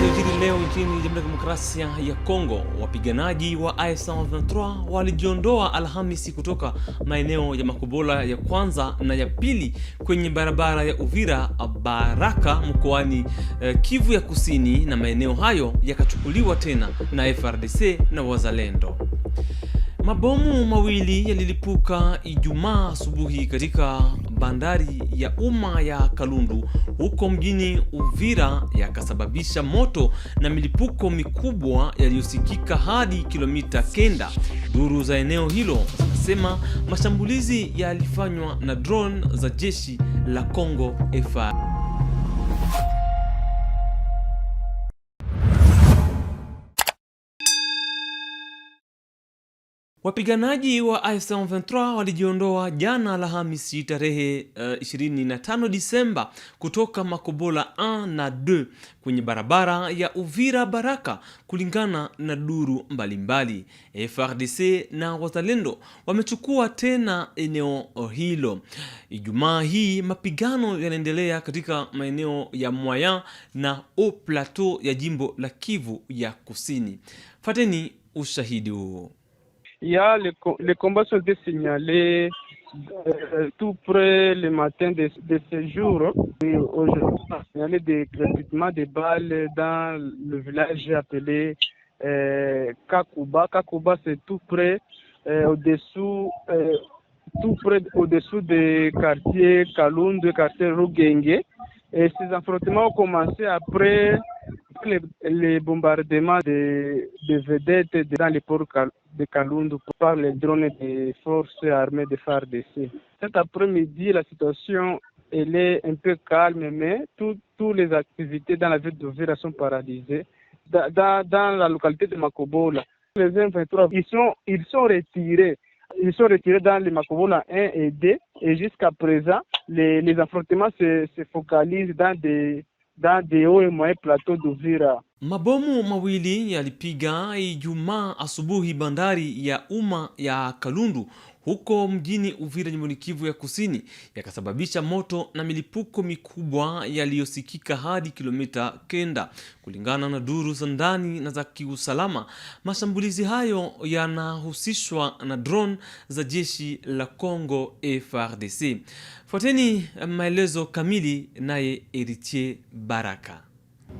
yaliyojiri leo nchini Jamhuri ya Kidemokrasia ya Kongo, wapiganaji wa M23 walijiondoa Alhamisi kutoka maeneo ya Makobola ya kwanza na ya pili kwenye barabara ya Uvira Baraka mkoani Kivu ya Kusini, na maeneo hayo yakachukuliwa tena na FARDC na Wazalendo. Mabomu mawili yalilipuka Ijumaa asubuhi katika bandari ya umma ya Kalundu huko mjini Uvira, yakasababisha moto na milipuko mikubwa yaliyosikika hadi kilomita 9. Duru za eneo hilo zinasema mashambulizi yalifanywa na drone za jeshi la Kongo FARDC. Wapiganaji wa M23 walijiondoa jana Alhamisi tarehe 25 Disemba kutoka Makobola 1 na 2 kwenye barabara ya Uvira Baraka, kulingana na duru mbalimbali. FARDC na Wazalendo wamechukua tena eneo hilo. Ijumaa hii mapigano yanaendelea katika maeneo ya Mwaya na Haut Plateau ya jimbo la Kivu ya Kusini. Fateni ushahidi huo. Les combats sont signalés tout près le matin de ce jour. Aujourd'hui, on a signalé des crépitements de balles dans le village appelé Kakuba. Kakuba, c'est tout près au-dessous des quartiers Kalundu, quartier Rugenge. Et ces affrontements ont commencé après les bombardements de vedettes dans les ports de Kalundu par les drones des forces armées de FARDC. Cet après-midi, la situation elle est un peu calme, mais toutes les activités dans la ville d'Uvira sont paralysées. Dans la localité de Makobola, les M23, ils sont retirés. Ils sont retirés dans les Makobola 1 et 2, et jusqu'à présent, les affrontements se focalisent dans des hauts et moyens plateaux d'Uvira. Mabomu mawili yalipiga Ijumaa asubuhi bandari ya umma ya Kalundu huko mjini Uvira, jimboni Kivu ya Kusini, yakasababisha moto na milipuko mikubwa yaliyosikika hadi kilomita 9, kulingana na duru za ndani na za kiusalama. Mashambulizi hayo yanahusishwa na drone za jeshi la Kongo FARDC. Fuateni maelezo kamili naye Eritier Baraka.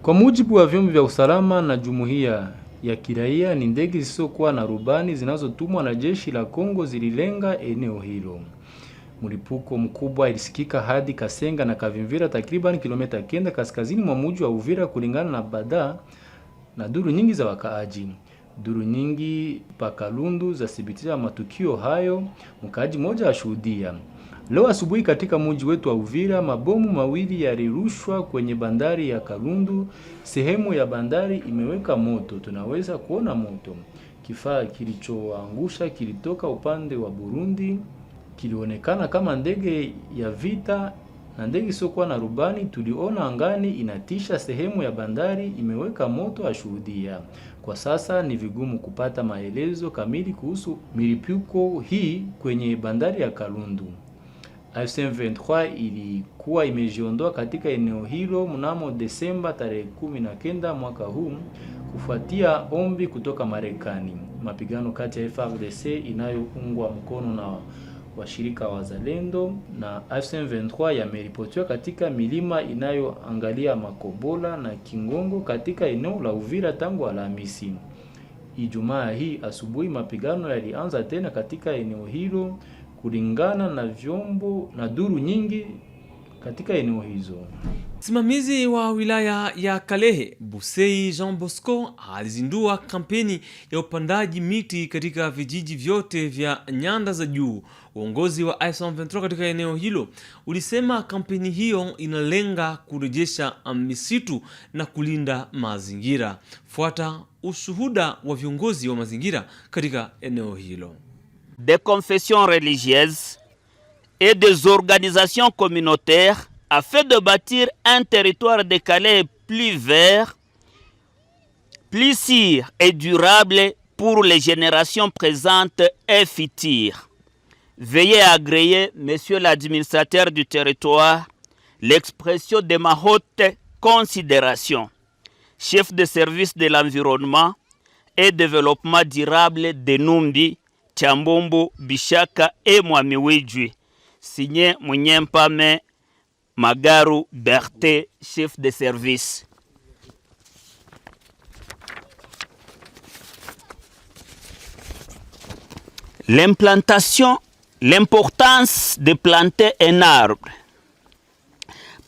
Kwa mujibu wa vyombo vya usalama na jumuiya ya kiraia, ni ndege zisizokuwa na rubani zinazotumwa na jeshi la Kongo zililenga eneo hilo. Mlipuko mkubwa ilisikika hadi Kasenga na Kavimvira, takriban kilomita 9 kaskazini mwa mji wa Uvira, kulingana na Bada na duru nyingi za wakaaji. Duru nyingi pa Kalundu zathibitisha matukio hayo, mkaaji mmoja ashuhudia. Leo asubuhi katika mji wetu wa Uvira, mabomu mawili yalirushwa kwenye bandari ya Kalundu. Sehemu ya bandari imeweka moto, tunaweza kuona moto. Kifaa kilichoangusha kilitoka upande wa Burundi, kilionekana kama ndege ya vita na ndege isiyokuwa na rubani. Tuliona angani, inatisha. Sehemu ya bandari imeweka moto, ashuhudia. Kwa sasa ni vigumu kupata maelezo kamili kuhusu milipuko hii kwenye bandari ya Kalundu. M23 ilikuwa imejiondoa katika eneo hilo mnamo Desemba tarehe 19 mwaka huu kufuatia ombi kutoka Marekani. Mapigano kati ya FARDC inayoungwa mkono na washirika wa Wazalendo na M23 yameripotiwa katika milima inayoangalia Makobola na Kingongo katika eneo la Uvira tangu Alhamisi. Ijumaa hii asubuhi mapigano yalianza tena katika eneo hilo, kulingana na vyombo na duru nyingi katika eneo hizo. Msimamizi wa wilaya ya Kalehe, Busei Jean Bosco, alizindua kampeni ya upandaji miti katika vijiji vyote vya nyanda za juu. Uongozi wa M23 katika eneo hilo ulisema kampeni hiyo inalenga kurejesha misitu na kulinda mazingira. Fuata ushuhuda wa viongozi wa mazingira katika eneo hilo. Des confessions religieuses et des organisations communautaires afin de bâtir un territoire de Calais plus vert, plus sûr et durable pour les générations présentes et futures. Veuillez agréer, monsieur l'administrateur du territoire, l'expression de ma haute considération. chef de service de l'environnement et développement durable de Numbi, Chambombo, Bishaka et Mwamiwijwi. Signé Munyempame Magaru Berté, chef de service. L'importance de planter un arbre.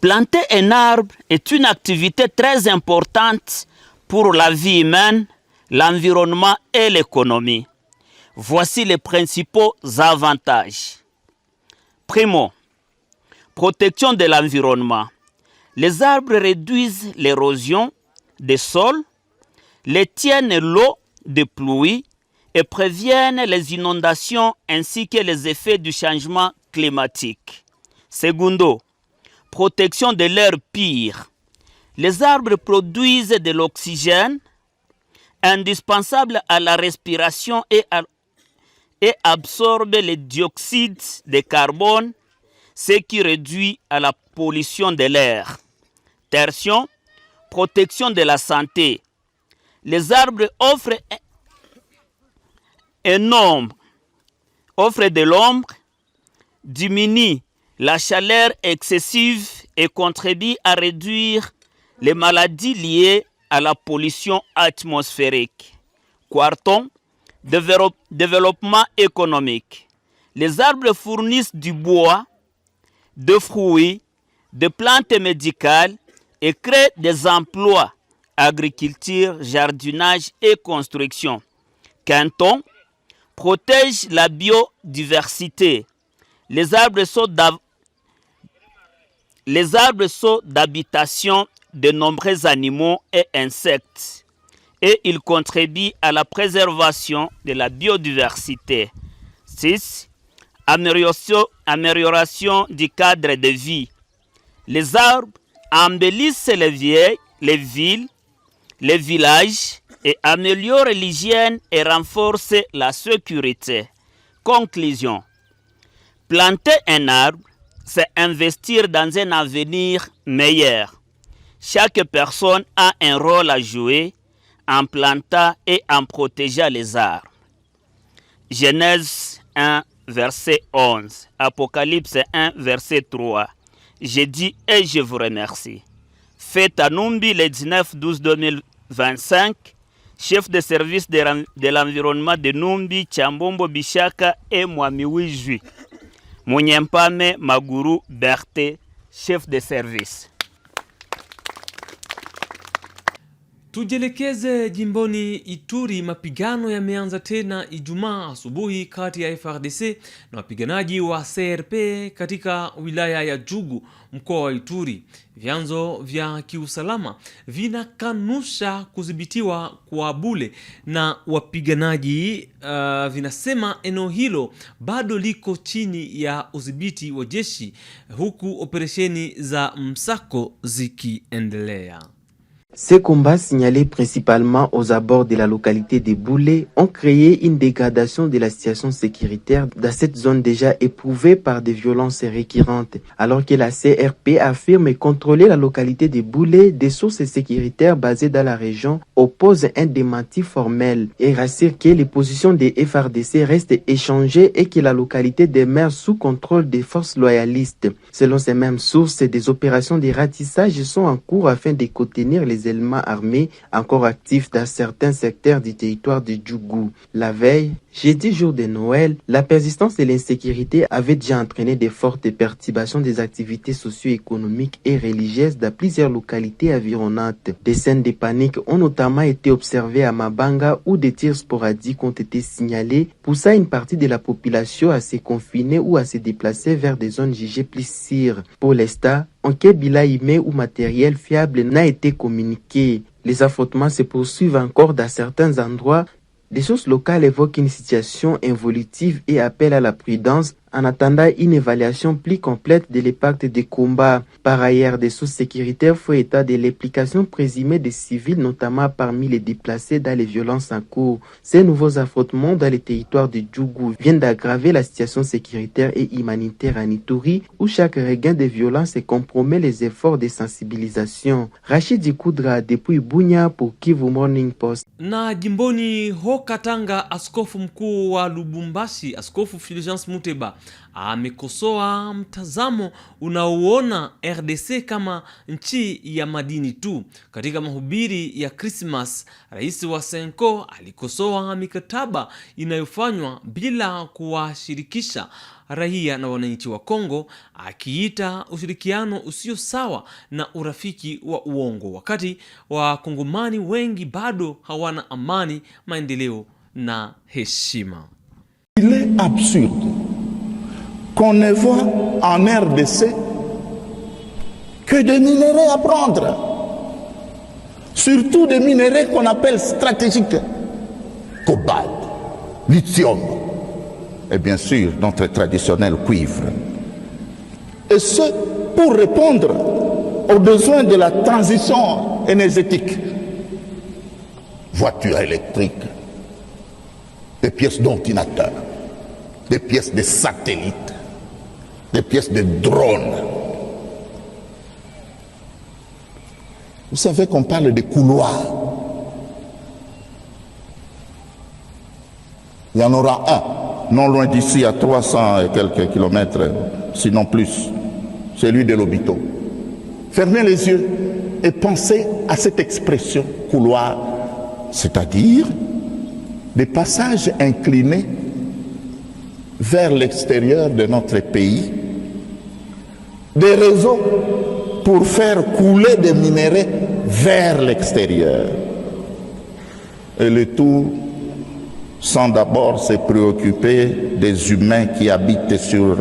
Planter un arbre est une activité très importante pour la vie humaine, l'environnement et l'économie. Voici les principaux avantages. Primo, protection de l'environnement. Les arbres réduisent l'érosion des sols, les tiennent l'eau de pluie et préviennent les inondations ainsi que les effets du changement climatique. Secondo, protection de l'air pur. Les arbres produisent de l'oxygène indispensable à la respiration et absorbent le dioxyde de carbone, ce qui réduit à la pollution de l'air. Tertium, protection de la santé. Les arbres offrent de l'ombre, diminuent la chaleur excessive et contribuent à réduire les maladies liées à la pollution atmosphérique. Quarton, développement économique. Les arbres fournissent du bois, de fruits, de plantes médicales et créent des emplois, agriculture, jardinage et construction. Quinton, protège la biodiversité. Les arbres sont d'habitation de nombreux animaux et insectes et ils contribuent à la préservation de la biodiversité. 6. Amélioration du cadre de vie. Les arbres embellissent les villes, les villages et améliorent l'hygiène et renforcent la sécurité. Conclusion. Planter un arbre, c'est investir dans un avenir meilleur. Chaque personne a un rôle à jouer en plantant et en protégeant les arbres. Genèse 1, verset 11. Apocalypse 1, verset 3. Je dis et je vous remercie. Fête à Numbi le 19-12-2025. Chef de service de l'environnement de Numbi, Chambombo, Bishaka et Mwamiwijwi. Munyempame Maguru Berté, chef de service. Tujelekeze jimboni Ituri. Mapigano yameanza tena Ijumaa asubuhi kati ya FARDC na wapiganaji wa CRP katika wilaya ya Jugu, mkoa wa Ituri. Vyanzo vya kiusalama vinakanusha kudhibitiwa kwa Bule na wapiganaji vinasema eneo hilo bado liko chini ya udhibiti wa jeshi huku operesheni za msako zikiendelea. Ces combats signalés principalement aux abords de la localité de Boulé ont créé une dégradation de la situation sécuritaire dans cette zone déjà éprouvée par des violences récurrentes. Alors que la CRP affirme contrôler la localité de Boulé, des sources sécuritaires basées dans la région opposent un démenti formel et rassurent que les positions des FARDC restent échangées et que la localité demeure sous contrôle des forces loyalistes. Selon ces mêmes sources, des opérations de ratissage sont en cours afin de contenir les éléments armés encore actifs dans certains secteurs du territoire de Djougou. La veille, jeudi jour de Noël, la persistance de l'insécurité avait déjà entraîné de fortes perturbations des activités socio-économiques et religieuses dans plusieurs localités environnantes. Des scènes de panique ont notamment été observées à Mabanga où des tirs sporadiques ont été signalés, poussant une partie de la population à se confiner ou à se déplacer vers des zones jugées plus sûres. Pour l'instant, aucun bilan humain ou matériel fiable n'a été communiqué. Les affrontements se poursuivent encore dans certains endroits. Des sources locales évoquent une situation involutive et appellent à la prudence en attendant une évaluation plus complète de l'impact des combats. Par ailleurs, des sources sécuritaires font état de l'implication présumée des civils, notamment parmi les déplacés dans les violences en cours. Ces nouveaux affrontements dans les territoires de Djougou viennent d'aggraver la situation sécuritaire et humanitaire à Ituri, où chaque regain de violence compromet les efforts de sensibilisation. Rachid Koudra depuis Bunya pour Kivu Morning Post. Na jimboni Haut-Katanga, askofu mkuu wa Lubumbashi, Askofu Fulgence Muteba amekosoa mtazamo unaoona RDC kama nchi ya madini tu. Katika mahubiri ya Christmas, rais wa Senko alikosoa mikataba inayofanywa bila kuwashirikisha raia na wananchi wa Kongo, akiita ushirikiano usio sawa na urafiki wa uongo, wakati wa Kongomani wengi bado hawana amani, maendeleo na heshima. Il est absurde qu'on ne voit en RDC que des minéraux à prendre, surtout des minéraux qu'on appelle stratégiques, cobalt, lithium, et bien sûr notre traditionnel cuivre. Et ce, pour répondre aux besoins de la transition énergétique. Voitures électriques, des pièces d'ordinateur, des pièces de satellites, des pièces de drones. Vous savez qu'on parle de couloirs. Il y en aura un, non loin d'ici, à 300 et quelques kilomètres, sinon plus, celui de l'Obito. Fermez les yeux et pensez à cette expression couloir, c'est-à-dire des passages inclinés vers l'extérieur de notre pays, des réseaux pour faire couler des minéraux vers l'extérieur. Et le tout sans d'abord se préoccuper des humains qui habitent sur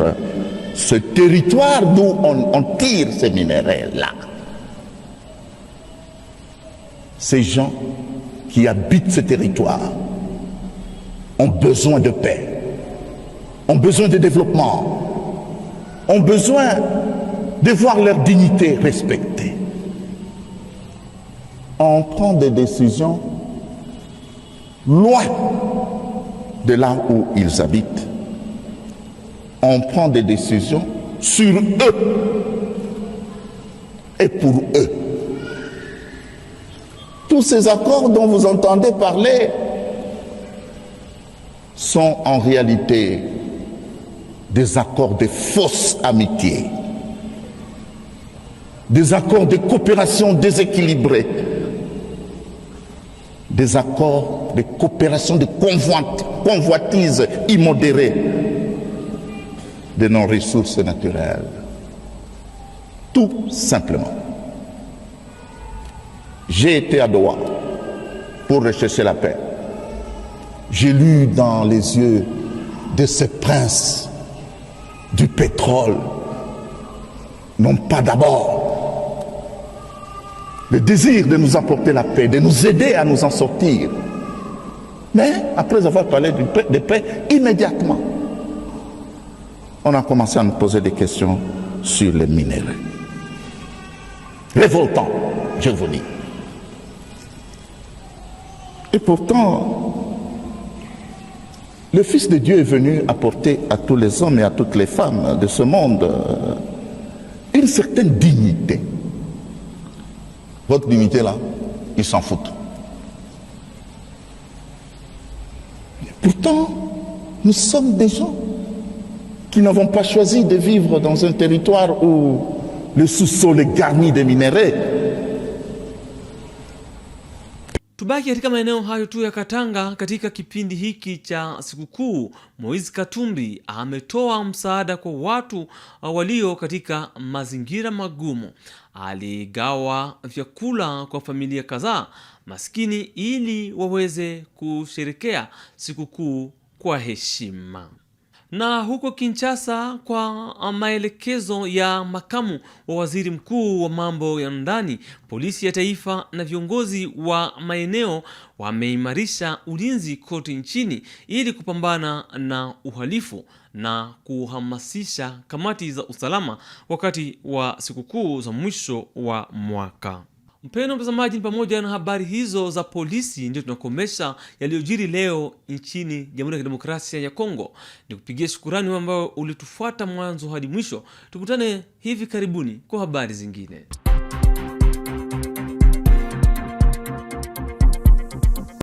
ce territoire d'où on tire ces minéraux-là. Ces gens qui habitent ce territoire ont besoin de paix, ont besoin de développement, ont besoin de voir leur dignité respectée. On prend des décisions loin de là où ils habitent. On prend des décisions sur eux et pour eux. Tous ces accords dont vous entendez parler sont en réalité des accords de fausse amitié, des accords de coopération déséquilibrés, des accords de coopération de convoitise immodérée de nos ressources naturelles. Tout simplement. J'ai été à Doha pour rechercher la paix. J'ai lu dans les yeux de ce prince du pétrole, non pas d'abord le désir de nous apporter la paix, de nous aider à nous en sortir, mais après avoir parlé de paix, immédiatement, on a commencé à nous poser des questions sur les minéraux. Révoltant, je vous dis. Et pourtant, le Fils de Dieu est venu apporter à tous les hommes et à toutes les femmes de ce monde une certaine dignité. Votre dignité là, ils s'en foutent. Et pourtant, nous sommes des gens qui n'avons pas choisi de vivre dans un territoire où le sous-sol est garni de minéraux. Tubaki katika maeneo hayo tu ya Katanga. Katika kipindi hiki cha sikukuu, Moise Katumbi ametoa msaada kwa watu walio katika mazingira magumu. Aligawa vyakula kwa familia kadhaa maskini ili waweze kusherekea sikukuu kwa heshima. Na huko Kinshasa, kwa maelekezo ya makamu wa waziri mkuu wa mambo ya ndani, polisi ya taifa na viongozi wa maeneo wameimarisha ulinzi kote nchini ili kupambana na uhalifu na kuhamasisha kamati za usalama wakati wa sikukuu za mwisho wa mwaka. Mpendwa mtazamaji, pamoja na habari hizo za polisi ndio tunakomesha yaliyojiri leo nchini Jamhuri ya Kidemokrasia ya Kongo. Nikupigie shukrani ambao ulitufuata mwanzo hadi mwisho. Tukutane hivi karibuni kwa habari zingine.